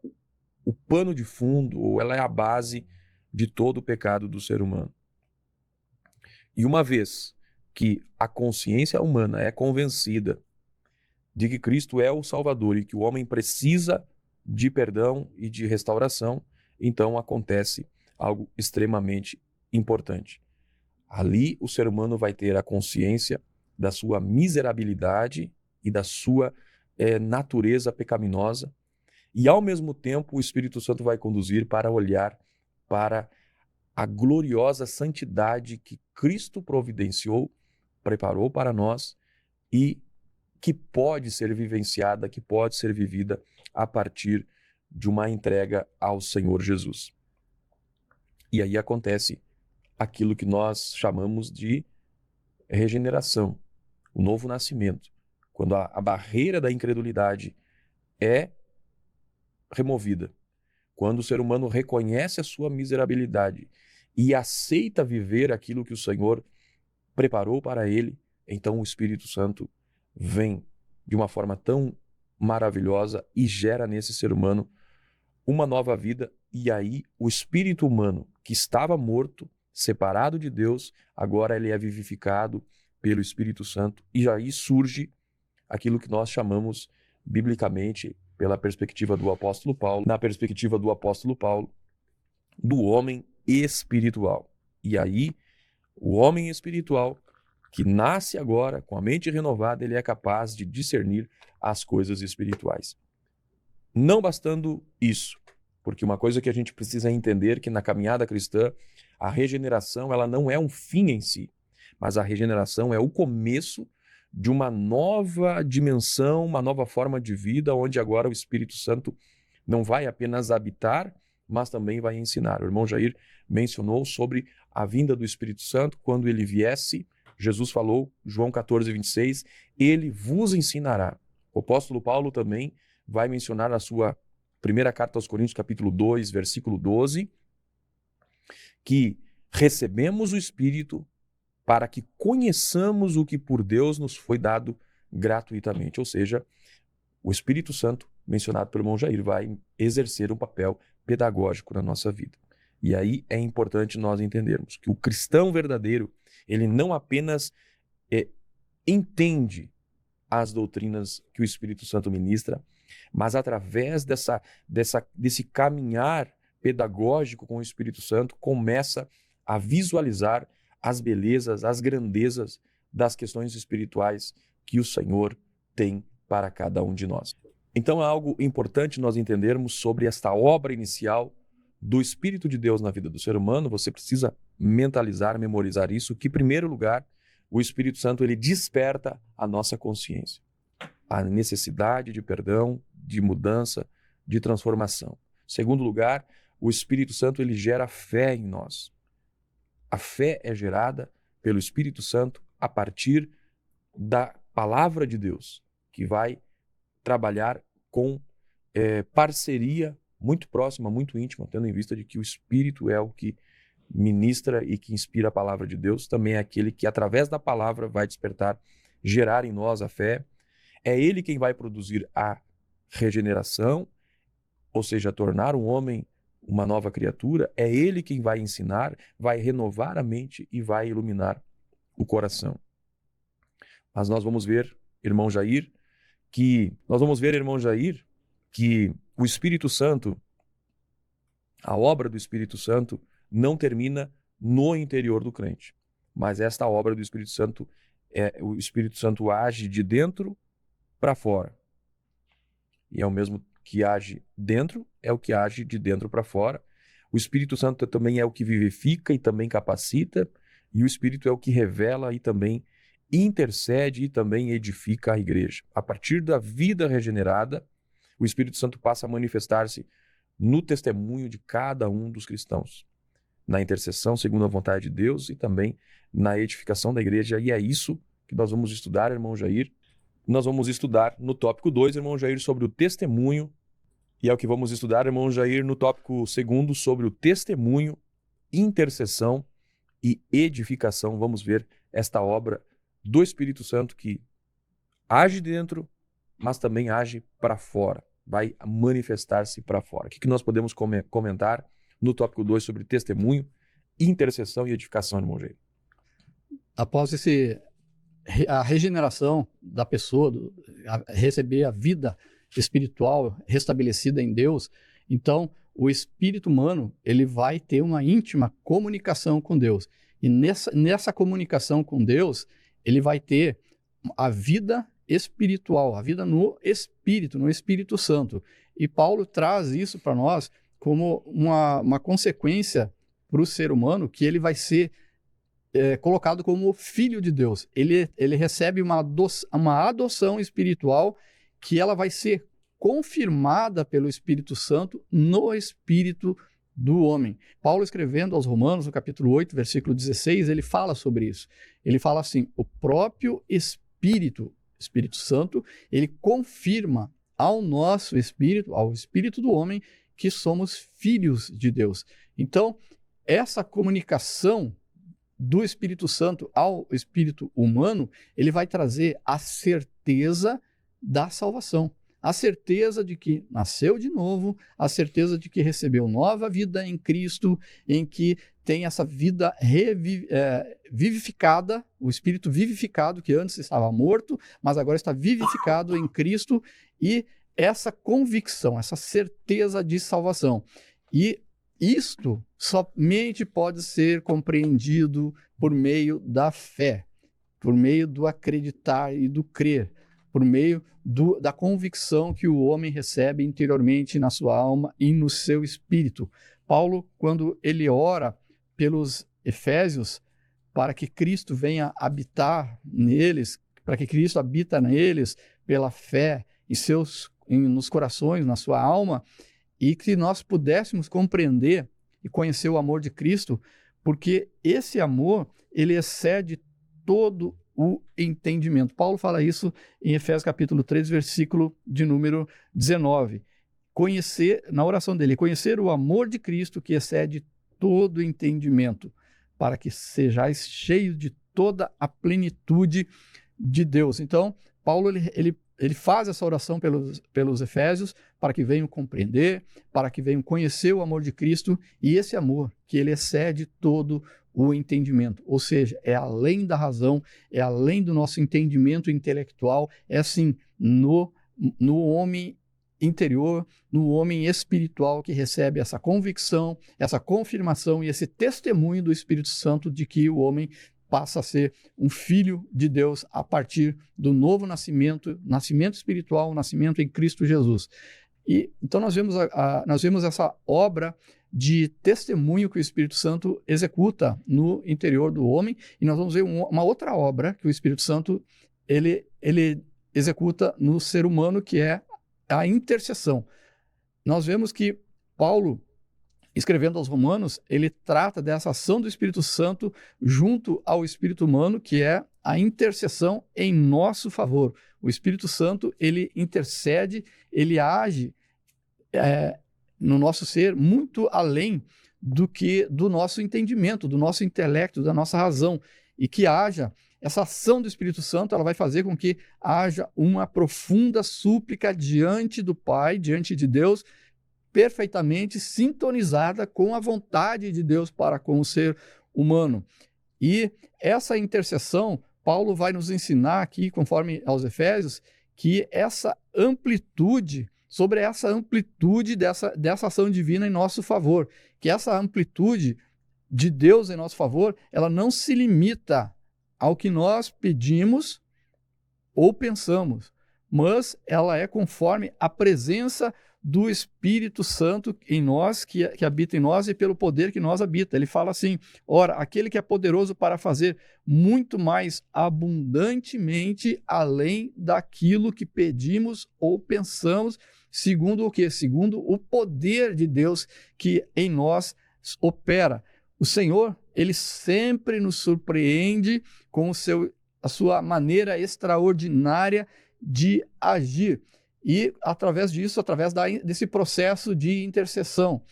o pano de fundo, ou ela é a base de todo o pecado do ser humano. E uma vez que a consciência humana é convencida de que Cristo é o Salvador e que o homem precisa de perdão e de restauração, então acontece algo extremamente importante. Ali o ser humano vai ter a consciência da sua miserabilidade e da sua natureza pecaminosa, e ao mesmo tempo o Espírito Santo vai conduzir para olhar para a gloriosa santidade que Cristo providenciou, preparou para nós e que pode ser vivenciada, que pode ser vivida a partir de uma entrega ao Senhor Jesus. E aí acontece aquilo que nós chamamos de regeneração, o novo nascimento. Quando a barreira da incredulidade é removida, quando o ser humano reconhece a sua miserabilidade e aceita viver aquilo que o Senhor preparou para ele, então o Espírito Santo vem de uma forma tão maravilhosa e gera nesse ser humano uma nova vida, e aí o espírito humano que estava morto, separado de Deus, agora ele é vivificado pelo Espírito Santo, e aí surge aquilo que nós chamamos biblicamente, pela perspectiva do apóstolo Paulo, na perspectiva do apóstolo Paulo, do homem espiritual. E aí o homem espiritual que nasce agora com a mente renovada, ele é capaz de discernir as coisas espirituais. Não bastando isso, porque uma coisa que a gente precisa entender que na caminhada cristã, a regeneração ela não é um fim em si, mas a regeneração é o começo de uma nova dimensão, uma nova forma de vida, onde agora o Espírito Santo não vai apenas habitar, mas também vai ensinar. O irmão Jair mencionou sobre a vinda do Espírito Santo, quando ele viesse, Jesus falou, João 14, 26, ele vos ensinará. O apóstolo Paulo também vai mencionar na sua primeira carta aos Coríntios, capítulo 2, versículo 12, que recebemos o Espírito para que conheçamos o que por Deus nos foi dado gratuitamente. Ou seja, o Espírito Santo, mencionado pelo irmão Jair, vai exercer um papel pedagógico na nossa vida. E aí é importante nós entendermos que o cristão verdadeiro, ele não apenas entende as doutrinas que o Espírito Santo ministra, mas através desse caminhar pedagógico com o Espírito Santo, começa a visualizar as belezas, as grandezas das questões espirituais que o Senhor tem para cada um de nós. Então é algo importante nós entendermos sobre esta obra inicial do Espírito de Deus na vida do ser humano. Você precisa mentalizar, memorizar isso, que em primeiro lugar, o Espírito Santo ele desperta a nossa consciência, a necessidade de perdão, de mudança, de transformação. Em segundo lugar, o Espírito Santo ele gera fé em nós. A fé é gerada pelo Espírito Santo a partir da palavra de Deus, que vai trabalhar com parceria muito próxima, muito íntima, tendo em vista de que o Espírito é o que ministra e que inspira a palavra de Deus, também é aquele que, através da palavra, vai despertar, gerar em nós a fé. É ele quem vai produzir a regeneração, ou seja, tornar um homem uma nova criatura. É ele quem vai ensinar, vai renovar a mente e vai iluminar o coração. Mas nós vamos ver, irmão Jair, que o Espírito Santo, a obra do Espírito Santo, não termina no interior do crente, mas esta obra do Espírito Santo, o Espírito Santo age de dentro para fora. E é o mesmo que age dentro, é o que age de dentro para fora. O Espírito Santo também é o que vivifica e também capacita, e o Espírito é o que revela e também intercede e também edifica a igreja. A partir da vida regenerada, o Espírito Santo passa a manifestar-se no testemunho de cada um dos cristãos, na intercessão segundo a vontade de Deus e também na edificação da igreja. E é isso que nós vamos estudar, irmão Jair. Nós vamos estudar no tópico 2, irmão Jair, sobre o testemunho, e é o que vamos estudar, irmão Jair, no tópico 2, sobre o testemunho, intercessão e edificação. Vamos ver esta obra do Espírito Santo que age dentro, mas também age para fora, vai manifestar-se para fora. O que nós podemos comentar no tópico 2 sobre testemunho, intercessão e edificação, irmão Jair? Após a regeneração da pessoa, receber a vida espiritual restabelecida em Deus, então o espírito humano ele vai ter uma íntima comunicação com Deus. E nessa comunicação com Deus, ele vai ter a vida espiritual, a vida no Espírito Santo. E Paulo traz isso para nós como uma consequência para o ser humano, que ele vai ser colocado como filho de Deus. Ele recebe uma adoção espiritual que ela vai ser confirmada pelo Espírito Santo no espírito do homem. Paulo, escrevendo aos Romanos, no capítulo 8, versículo 16, ele fala sobre isso. Ele fala assim: o próprio Espírito Santo, ele confirma ao nosso espírito, ao espírito do homem, que somos filhos de Deus. Então, essa comunicação do Espírito Santo ao espírito humano, ele vai trazer a certeza da salvação, a certeza de que nasceu de novo, a certeza de que recebeu nova vida em Cristo, em que tem essa vida vivificada, o espírito vivificado, que antes estava morto, mas agora está vivificado em Cristo, e essa convicção, essa certeza de salvação. E isto somente pode ser compreendido por meio da fé, por meio do acreditar e do crer, por meio da convicção que o homem recebe interiormente na sua alma e no seu espírito. Paulo, quando ele ora pelos Efésios, para que Cristo venha habitar neles, para que Cristo habita neles pela fé nos corações, na sua alma, e que nós pudéssemos compreender e conhecer o amor de Cristo, porque esse amor, ele excede todo o entendimento. Paulo fala isso em Efésios capítulo 3, versículo de número 19. Na oração dele, conhecer o amor de Cristo que excede todo o entendimento, para que sejais cheios de toda a plenitude de Deus. Então, Paulo, ele faz essa oração pelos Efésios para que venham compreender, para que venham conhecer o amor de Cristo, e esse amor que ele excede todo o entendimento, ou seja, é além da razão, é além do nosso entendimento intelectual, é assim, no homem interior, no homem espiritual que recebe essa convicção, essa confirmação e esse testemunho do Espírito Santo de que o homem passa a ser um filho de Deus a partir do novo nascimento, nascimento espiritual, nascimento em Cristo Jesus. E então nós vemos essa obra de testemunho que o Espírito Santo executa no interior do homem, e nós vamos ver uma outra obra que o Espírito Santo ele executa no ser humano, que é a intercessão. Nós vemos que Paulo, escrevendo aos Romanos, ele trata dessa ação do Espírito Santo junto ao espírito humano, que é a intercessão em nosso favor. O Espírito Santo, ele intercede, ele age no nosso ser muito além do nosso entendimento, do nosso intelecto, da nossa razão, e que haja essa ação do Espírito Santo, ela vai fazer com que haja uma profunda súplica diante do Pai, diante de Deus, perfeitamente sintonizada com a vontade de Deus para com o ser humano. E essa intercessão, Paulo vai nos ensinar aqui, conforme aos Efésios, que sobre essa amplitude dessa ação divina em nosso favor, que essa amplitude de Deus em nosso favor, ela não se limita ao que nós pedimos ou pensamos, mas ela é conforme a presença do Espírito Santo em nós, que habita em nós, e pelo poder que nós habita. Ele fala assim: ora, aquele que é poderoso para fazer muito mais abundantemente além daquilo que pedimos ou pensamos, segundo o quê? Segundo o poder de Deus que em nós opera. O Senhor, ele sempre nos surpreende com a sua maneira extraordinária de agir. E através disso, desse processo de intercessão,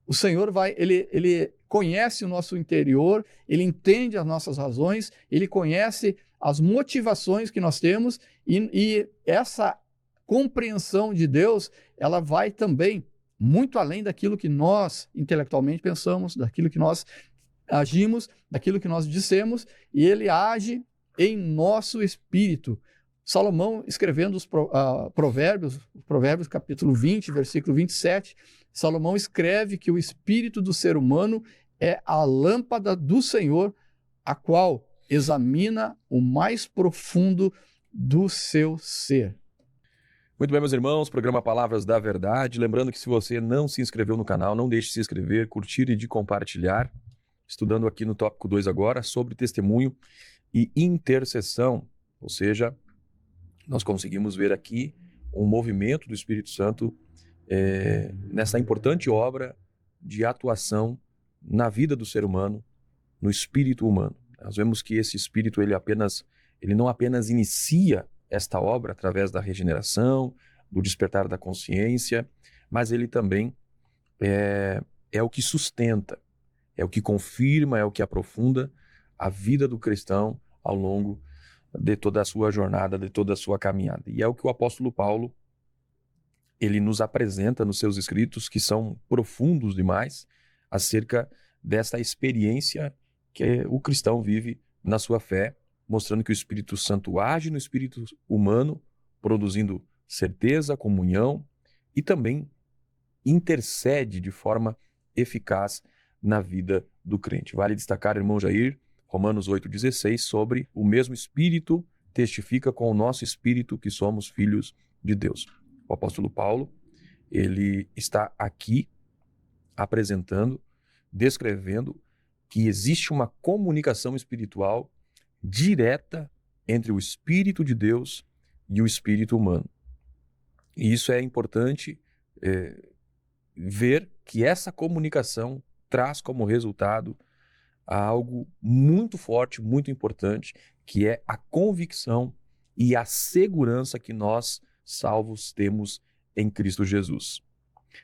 o Senhor ele conhece o nosso interior, ele entende as nossas razões, ele conhece as motivações que nós temos, e essa compreensão de Deus, ela vai também muito além daquilo que nós intelectualmente pensamos, daquilo que nós agimos, daquilo que nós dissemos, e ele age em nosso espírito. Salomão, escrevendo os Provérbios capítulo 20, versículo 27, Salomão escreve que o espírito do ser humano é a lâmpada do Senhor, a qual examina o mais profundo do seu ser. Muito bem, meus irmãos, programa Palavras da Verdade. Lembrando que se você não se inscreveu no canal, não deixe de se inscrever, curtir e de compartilhar. Estudando aqui no tópico 2 agora, sobre testemunho e intercessão, ou seja, nós conseguimos ver aqui um movimento do Espírito Santo nessa importante obra de atuação na vida do ser humano, no espírito humano. Nós vemos que esse espírito ele não apenas inicia esta obra através da regeneração, do despertar da consciência, mas ele também é o que sustenta, é o que confirma, é o que aprofunda a vida do cristão ao longo de toda a sua jornada, de toda a sua caminhada. E é o que o apóstolo Paulo, ele nos apresenta nos seus escritos, que são profundos demais, acerca dessa experiência que o cristão vive na sua fé, mostrando que o Espírito Santo age no espírito humano, produzindo certeza, comunhão e também intercede de forma eficaz na vida do crente. Vale destacar, irmão Jair, Romanos 8,16, sobre o mesmo Espírito testifica com o nosso Espírito que somos filhos de Deus. O apóstolo Paulo, ele está aqui apresentando, descrevendo que existe uma comunicação espiritual direta entre o Espírito de Deus e o espírito humano. E isso é importante ver que essa comunicação traz como resultado algo muito forte, muito importante, que é a convicção e a segurança que nós, salvos, temos em Cristo Jesus.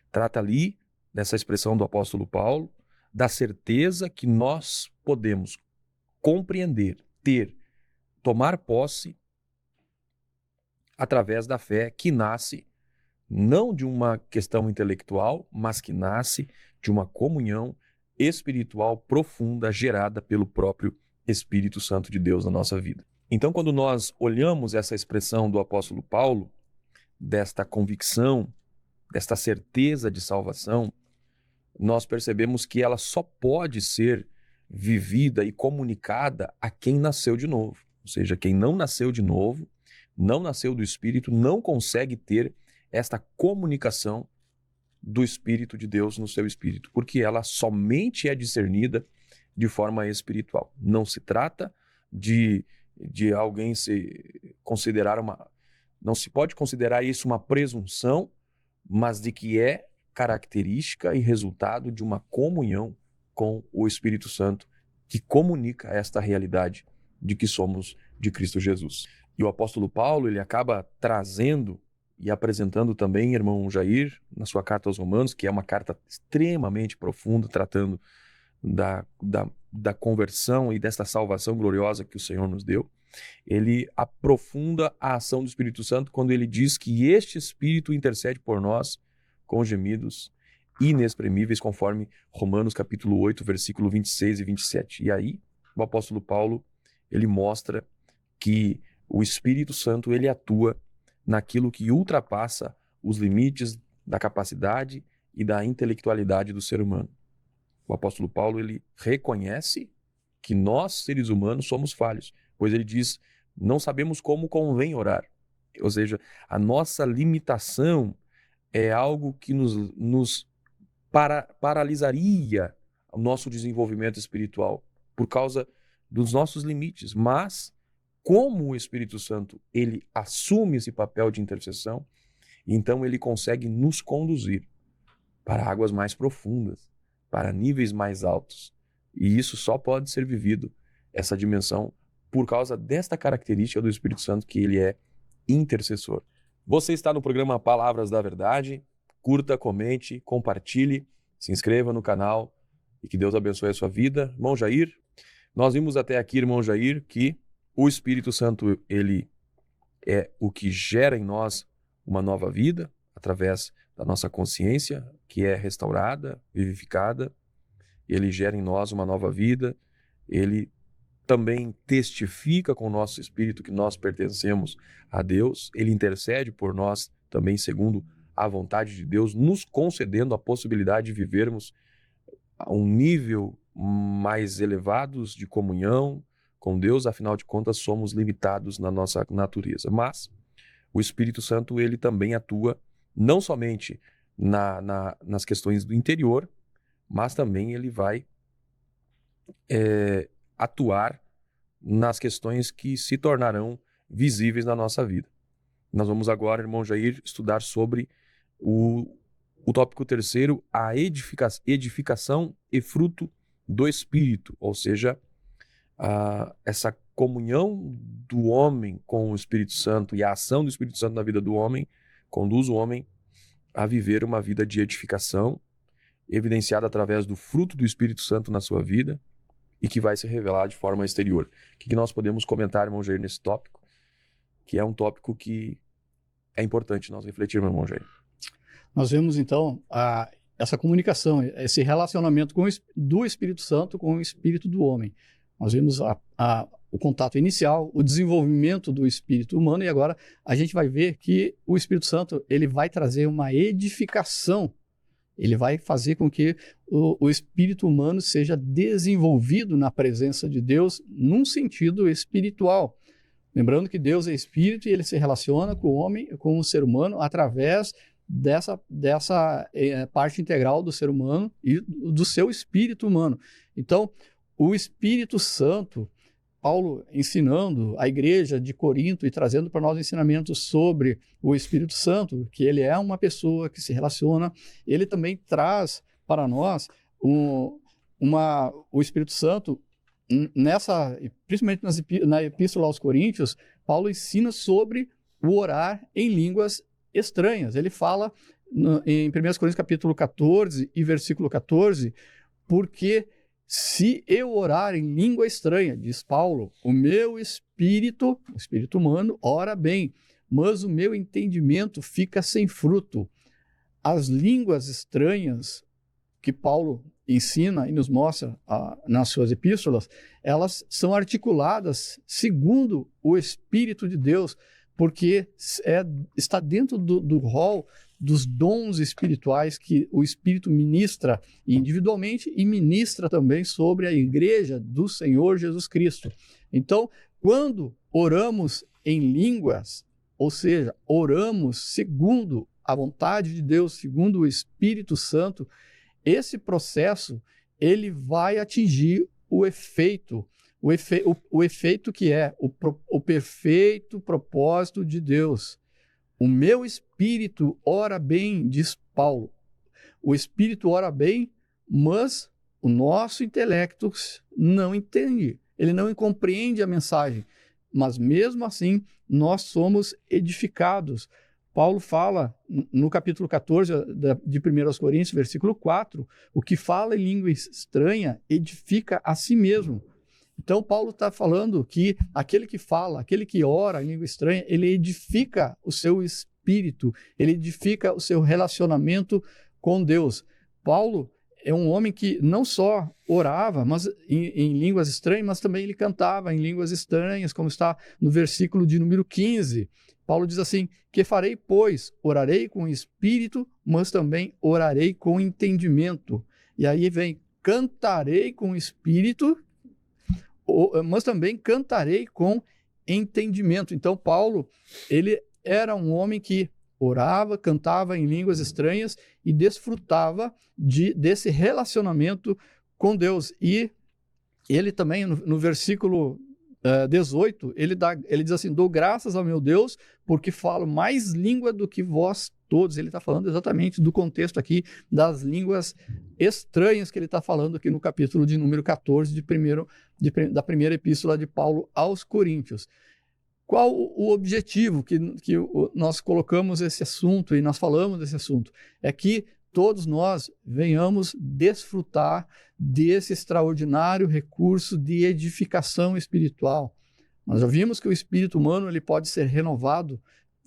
Trata ali, nessa expressão do apóstolo Paulo, da certeza que nós podemos compreender, tomar posse através da fé que nasce não de uma questão intelectual, mas que nasce de uma comunhão espiritual profunda gerada pelo próprio Espírito Santo de Deus na nossa vida. Então, quando nós olhamos essa expressão do apóstolo Paulo, desta convicção, desta certeza de salvação, nós percebemos que ela só pode ser vivida e comunicada a quem nasceu de novo. Ou seja, quem não nasceu de novo, não nasceu do Espírito, não consegue ter esta comunicação do Espírito de Deus no seu espírito, porque ela somente é discernida de forma espiritual. Não se trata de alguém se considerar não se pode considerar isso uma presunção, mas de que é característica e resultado de uma comunhão com o Espírito Santo que comunica esta realidade de que somos de Cristo Jesus. E o apóstolo Paulo, ele acaba trazendo e apresentando também, irmão Jair, na sua carta aos Romanos, que é uma carta extremamente profunda, tratando da conversão e desta salvação gloriosa que o Senhor nos deu. Ele aprofunda a ação do Espírito Santo quando ele diz que este Espírito intercede por nós com gemidos inexprimíveis, conforme Romanos capítulo 8, versículo 26 e 27. E aí, o apóstolo Paulo, ele mostra que o Espírito Santo, ele atua naquilo que ultrapassa os limites da capacidade e da intelectualidade do ser humano. O apóstolo Paulo, ele reconhece que nós, seres humanos, somos falhos, pois ele diz, não sabemos como convém orar. Ou seja, a nossa limitação é algo que nos paralisaria o nosso desenvolvimento espiritual por causa dos nossos limites. Mas, como o Espírito Santo, ele assume esse papel de intercessão, então ele consegue nos conduzir para águas mais profundas, para níveis mais altos. E isso só pode ser vivido, essa dimensão, por causa desta característica do Espírito Santo, que ele é intercessor. Você está no programa Palavras da Verdade. Curta, comente, compartilhe, se inscreva no canal e que Deus abençoe a sua vida. Irmão Jair, nós vimos até aqui, irmão Jair, que o Espírito Santo, ele é o que gera em nós uma nova vida, através da nossa consciência, que é restaurada, vivificada. Ele gera em nós uma nova vida, ele também testifica com o nosso espírito que nós pertencemos a Deus, ele intercede por nós também segundo a vontade de Deus, nos concedendo a possibilidade de vivermos a um nível mais elevado de comunhão com Deus, afinal de contas somos limitados na nossa natureza. Mas o Espírito Santo, ele também atua não somente nas questões do interior, mas também ele vai atuar nas questões que se tornarão visíveis na nossa vida. Nós vamos agora, irmão Jair, estudar sobre o tópico terceiro, a edificação e fruto do Espírito, ou seja, essa comunhão do homem com o Espírito Santo e a ação do Espírito Santo na vida do homem conduz o homem a viver uma vida de edificação, evidenciada através do fruto do Espírito Santo na sua vida e que vai se revelar de forma exterior. O que nós podemos comentar, irmão Jair, nesse tópico? Que é um tópico que é importante nós refletirmos, irmão Jair. Nós vemos, então, essa comunicação, esse relacionamento do Espírito Santo com o espírito do homem. Nós vimos o contato inicial, o desenvolvimento do espírito humano, e agora a gente vai ver que o Espírito Santo, ele vai trazer uma edificação. Ele vai fazer com que o espírito humano seja desenvolvido na presença de Deus num sentido espiritual. Lembrando que Deus é espírito e ele se relaciona com o homem, com o ser humano, através dessa parte integral do ser humano e do seu espírito humano. Então, o Espírito Santo, Paulo ensinando a igreja de Corinto e trazendo para nós ensinamentos sobre o Espírito Santo, que ele é uma pessoa que se relaciona, ele também traz para nós o Espírito Santo, principalmente na Epístola aos Coríntios, Paulo ensina sobre o orar em línguas estranhas. Ele fala em 1 Coríntios capítulo 14 e versículo 14, porque se eu orar em língua estranha, diz Paulo, o meu espírito, o espírito humano, ora bem, mas o meu entendimento fica sem fruto. As línguas estranhas que Paulo ensina e nos mostra nas suas epístolas, elas são articuladas segundo o Espírito de Deus, porque está dentro do rol dos dons espirituais que o Espírito ministra individualmente e ministra também sobre a igreja do Senhor Jesus Cristo. Então, quando oramos em línguas, ou seja, oramos segundo a vontade de Deus, segundo o Espírito Santo, esse processo ele vai atingir o efeito que é o perfeito propósito de Deus. O meu espírito ora bem, diz Paulo. O espírito ora bem, mas o nosso intelecto não entende. Ele não compreende a mensagem. Mas mesmo assim, nós somos edificados. Paulo fala no capítulo 14 de 1 Coríntios, versículo 4, o que fala em língua estranha edifica a si mesmo. Então, Paulo está falando que aquele que fala, aquele que ora em língua estranha, ele edifica o seu espírito, ele edifica o seu relacionamento com Deus. Paulo é um homem que não só orava em línguas estranhas, mas também ele cantava em línguas estranhas, como está no versículo de número 15. Paulo diz assim, que farei, pois? Orarei com espírito, mas também orarei com entendimento. E aí vem, cantarei com espírito, mas também cantarei com entendimento. Então, Paulo, ele era um homem que orava, cantava em línguas estranhas e desfrutava desse relacionamento com Deus. E ele também, no versículo 18, ele diz assim, dou graças ao meu Deus, porque falo mais língua do que vós todos. Ele está falando exatamente do contexto aqui das línguas estranhas que ele está falando aqui no capítulo de número 14 da primeira epístola de Paulo aos Coríntios. Qual o objetivo que nós colocamos esse assunto e nós falamos desse assunto? É que todos nós venhamos desfrutar desse extraordinário recurso de edificação espiritual. Nós já vimos que o espírito humano ele pode ser renovado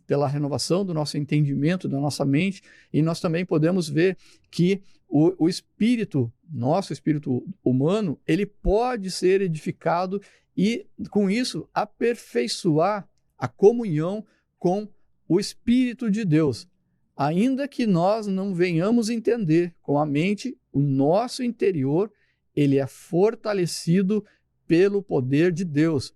pela renovação do nosso entendimento, da nossa mente, e nós também podemos ver que o espírito, nosso espírito humano, ele pode ser edificado e, com isso, aperfeiçoar a comunhão com o Espírito de Deus. Ainda que nós não venhamos entender com a mente, o nosso interior, ele é fortalecido pelo poder de Deus.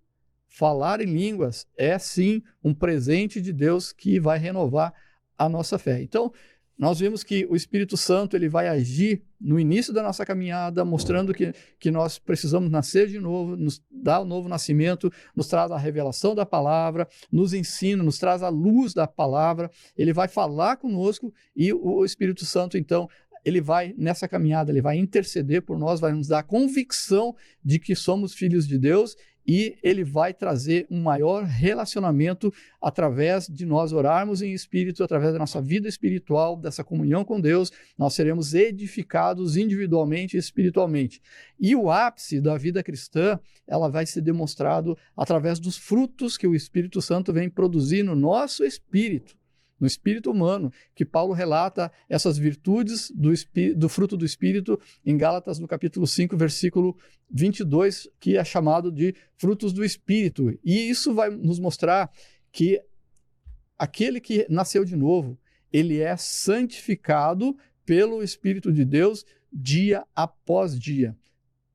Falar em línguas é, sim, um presente de Deus que vai renovar a nossa fé. Então, nós vimos que o Espírito Santo ele vai agir no início da nossa caminhada, mostrando que nós precisamos nascer de novo, nos dá o novo nascimento, nos traz a revelação da palavra, nos ensina, nos traz a luz da palavra, ele vai falar conosco e o Espírito Santo, então, ele vai, nessa caminhada, ele vai interceder por nós, vai nos dar a convicção de que somos filhos de Deus e ele vai trazer um maior relacionamento através de nós orarmos em espírito, através da nossa vida espiritual, dessa comunhão com Deus, nós seremos edificados individualmente e espiritualmente. E o ápice da vida cristã, ela vai ser demonstrado através dos frutos que o Espírito Santo vem produzir no nosso espírito, no espírito humano, que Paulo relata essas virtudes do fruto do Espírito em Gálatas, no capítulo 5, versículo 22, que é chamado de frutos do Espírito. E isso vai nos mostrar que aquele que nasceu de novo, ele é santificado pelo Espírito de Deus dia após dia.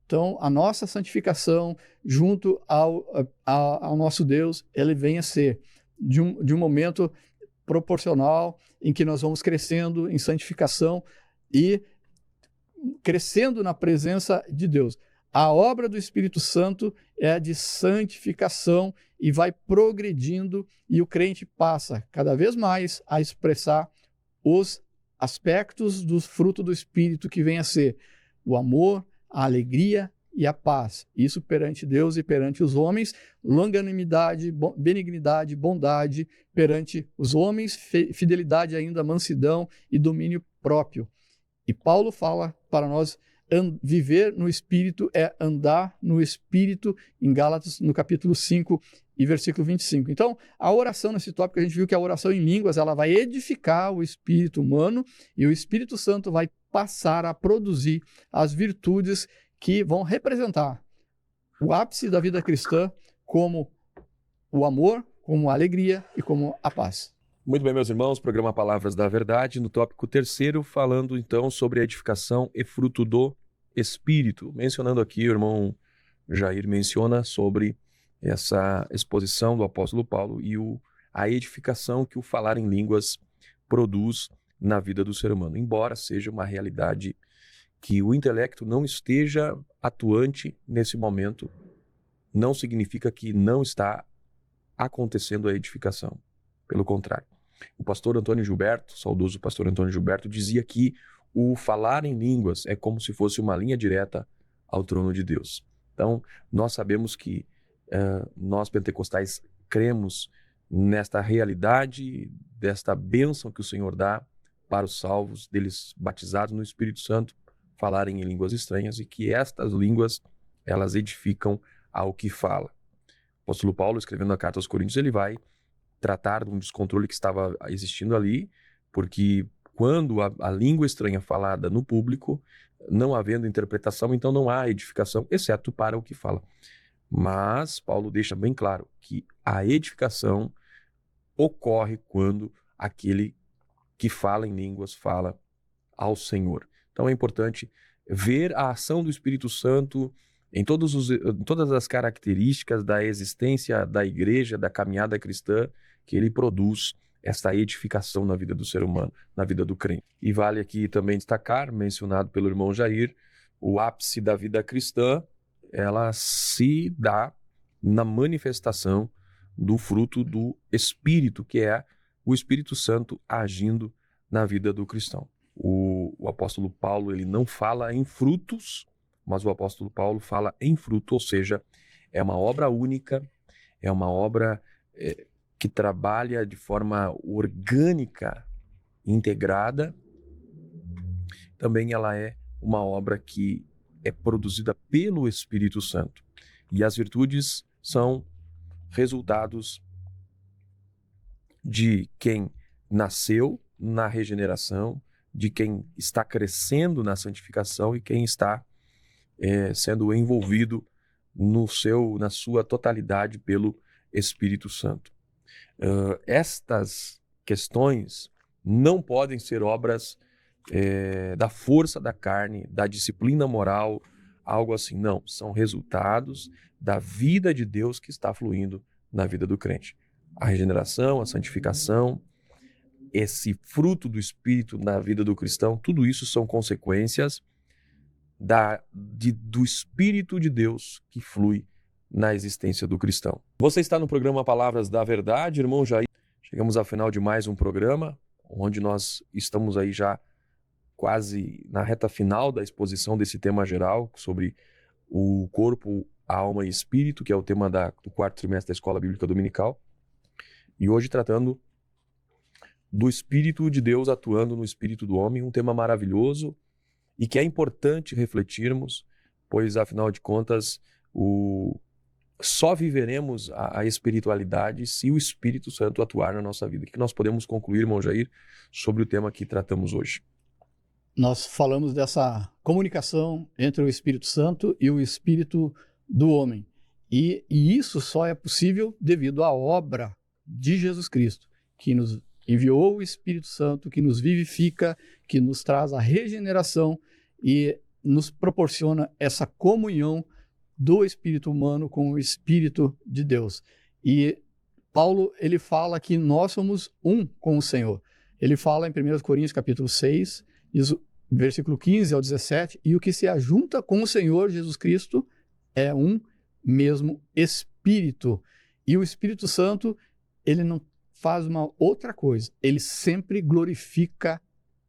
Então, a nossa santificação junto ao nosso Deus, ele vem a ser de um momento proporcional em que nós vamos crescendo em santificação e crescendo na presença de Deus. A obra do Espírito Santo é de santificação e vai progredindo e o crente passa cada vez mais a expressar os aspectos do fruto do Espírito que vem a ser o amor, a alegria e a paz. Isso perante Deus e perante os homens, longanimidade, benignidade, bondade perante os homens, fidelidade ainda, mansidão e domínio próprio. E Paulo fala para nós, viver no Espírito é andar no Espírito, em Gálatas, no capítulo 5 e versículo 25. Então, a oração nesse tópico, a gente viu que a oração em línguas, ela vai edificar o espírito humano e o Espírito Santo vai passar a produzir as virtudes que vão representar o ápice da vida cristã, como o amor, como a alegria e como a paz. Muito bem, meus irmãos, programa Palavras da Verdade, no tópico 3º, falando então sobre a edificação e fruto do Espírito. Mencionando aqui, o irmão Jair menciona sobre essa exposição do apóstolo Paulo e a edificação que o falar em línguas produz na vida do ser humano. Embora seja uma realidade que o intelecto não esteja atuante nesse momento, não significa que não está acontecendo a edificação. Pelo contrário. O pastor Antônio Gilberto, saudoso pastor Antônio Gilberto, dizia que o falar em línguas é como se fosse uma linha direta ao trono de Deus. Então, nós sabemos que nós pentecostais cremos nesta realidade, desta bênção que o Senhor dá para os salvos, deles batizados no Espírito Santo, falarem em línguas estranhas e que estas línguas, elas edificam ao que fala. O apóstolo Paulo, escrevendo a carta aos Coríntios, ele vai tratar de um descontrole que estava existindo ali, porque quando a língua estranha falada no público, não havendo interpretação, então não há edificação, exceto para o que fala. Mas Paulo deixa bem claro que a edificação ocorre quando aquele que fala em línguas fala ao Senhor. Então é importante ver a ação do Espírito Santo em todas as características da existência da igreja, da caminhada cristã, que ele produz essa edificação na vida do ser humano, na vida do crente. E vale aqui também destacar, mencionado pelo irmão Jair, o ápice da vida cristã, ela se dá na manifestação do fruto do Espírito, que é o Espírito Santo agindo na vida do cristão. O apóstolo Paulo, ele não fala em frutos, mas o apóstolo Paulo fala em fruto, ou seja, é uma obra única, é uma obra que trabalha de forma orgânica, integrada. Também ela é uma obra que é produzida pelo Espírito Santo. E as virtudes são resultados de quem nasceu na regeneração, de quem está crescendo na santificação e quem está sendo envolvido na sua totalidade pelo Espírito Santo. Estas questões não podem ser obras da força da carne, da disciplina moral, algo assim. Não, são resultados da vida de Deus que está fluindo na vida do crente. A regeneração, a santificação, esse fruto do Espírito na vida do cristão, tudo isso são consequências do Espírito de Deus que flui na existência do cristão. Você está no programa Palavras da Verdade, irmão Jair. Chegamos ao final de mais um programa, onde nós estamos aí já quase na reta final da exposição desse tema geral sobre o corpo, alma e espírito, que é o tema do 4º trimestre da Escola Bíblica Dominical. E hoje tratando do Espírito de Deus atuando no espírito do homem, um tema maravilhoso e que é importante refletirmos, pois afinal de contas só viveremos a espiritualidade se o Espírito Santo atuar na nossa vida. O que nós podemos concluir, irmão Jair, sobre o tema que tratamos hoje? Nós falamos dessa comunicação entre o Espírito Santo e o Espírito do homem. E isso só é possível devido à obra de Jesus Cristo, que nos enviou o Espírito Santo, que nos vivifica, que nos traz a regeneração e nos proporciona essa comunhão do espírito humano com o Espírito de Deus. E Paulo, ele fala que nós somos um com o Senhor. Ele fala em 1 Coríntios capítulo 6, versículo 15 ao 17, e o que se ajunta com o Senhor Jesus Cristo é um mesmo Espírito. E o Espírito Santo, ele não faz uma outra coisa, ele sempre glorifica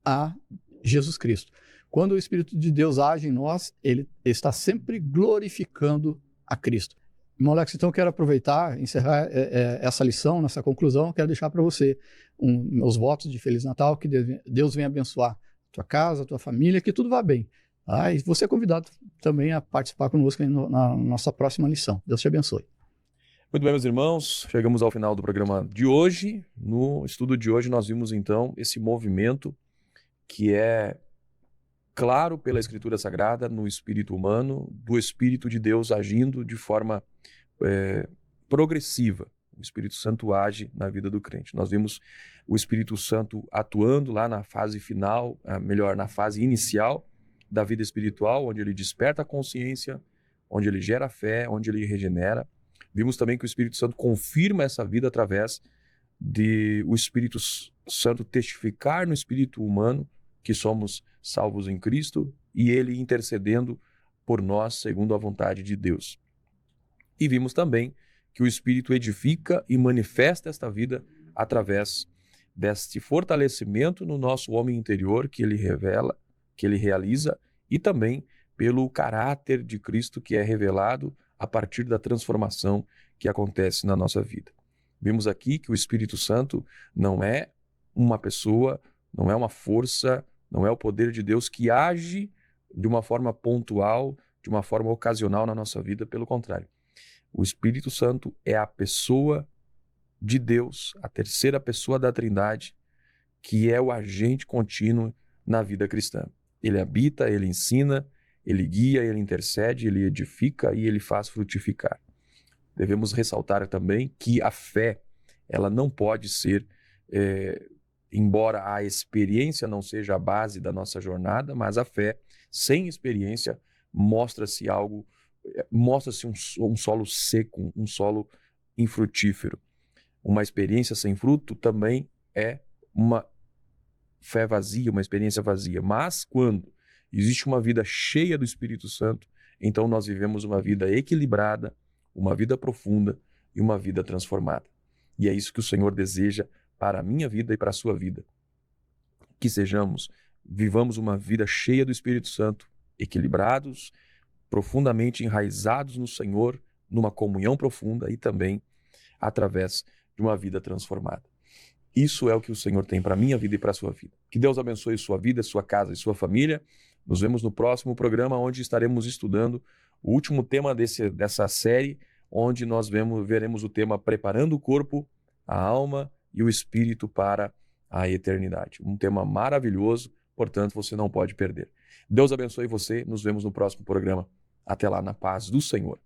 a Jesus Cristo. Quando o Espírito de Deus age em nós, ele está sempre glorificando a Cristo. Irmão Alex, então eu quero aproveitar, encerrar essa lição, nessa conclusão, quero deixar para você meus votos de Feliz Natal, que Deus venha abençoar a tua casa, a tua família, que tudo vá bem. Ah, e você é convidado também a participar conosco na nossa próxima lição. Deus te abençoe. Muito bem, meus irmãos, chegamos ao final do programa de hoje. No estudo de hoje nós vimos então esse movimento que é claro pela Escritura Sagrada, no espírito humano, do Espírito de Deus agindo de forma progressiva. O Espírito Santo age na vida do crente. Nós vimos o Espírito Santo atuando lá na fase final, melhor, na fase inicial da vida espiritual, onde ele desperta a consciência, onde ele gera fé, onde ele regenera. Vimos também que o Espírito Santo confirma essa vida através de o Espírito Santo testificar no espírito humano que somos salvos em Cristo e ele intercedendo por nós segundo a vontade de Deus. E vimos também que o Espírito edifica e manifesta esta vida através deste fortalecimento no nosso homem interior que ele revela, que ele realiza, e também pelo caráter de Cristo que é revelado a partir da transformação que acontece na nossa vida. Vimos aqui que o Espírito Santo não é uma pessoa, não é uma força, não é o poder de Deus que age de uma forma pontual, de uma forma ocasional na nossa vida, pelo contrário. O Espírito Santo é a pessoa de Deus, a terceira pessoa da Trindade, que é o agente contínuo na vida cristã. Ele habita, ele ensina, ele guia, ele intercede, ele edifica e ele faz frutificar. Devemos ressaltar também que a fé, ela não pode ser, embora a experiência não seja a base da nossa jornada, mas a fé, sem experiência, mostra-se um solo seco, um solo infrutífero. Uma experiência sem fruto também é uma fé vazia, uma experiência vazia. Mas quando existe uma vida cheia do Espírito Santo, então nós vivemos uma vida equilibrada, uma vida profunda e uma vida transformada. E é isso que o Senhor deseja para a minha vida e para a sua vida. Que vivamos uma vida cheia do Espírito Santo, equilibrados, profundamente enraizados no Senhor, numa comunhão profunda e também através de uma vida transformada. Isso é o que o Senhor tem para a minha vida e para a sua vida. Que Deus abençoe sua vida, sua casa e sua família. Nos vemos no próximo programa, onde estaremos estudando o último tema dessa série, onde nós veremos o tema Preparando o Corpo, a Alma e o Espírito para a Eternidade. Um tema maravilhoso, portanto, você não pode perder. Deus abençoe você, nos vemos no próximo programa. Até lá, na paz do Senhor.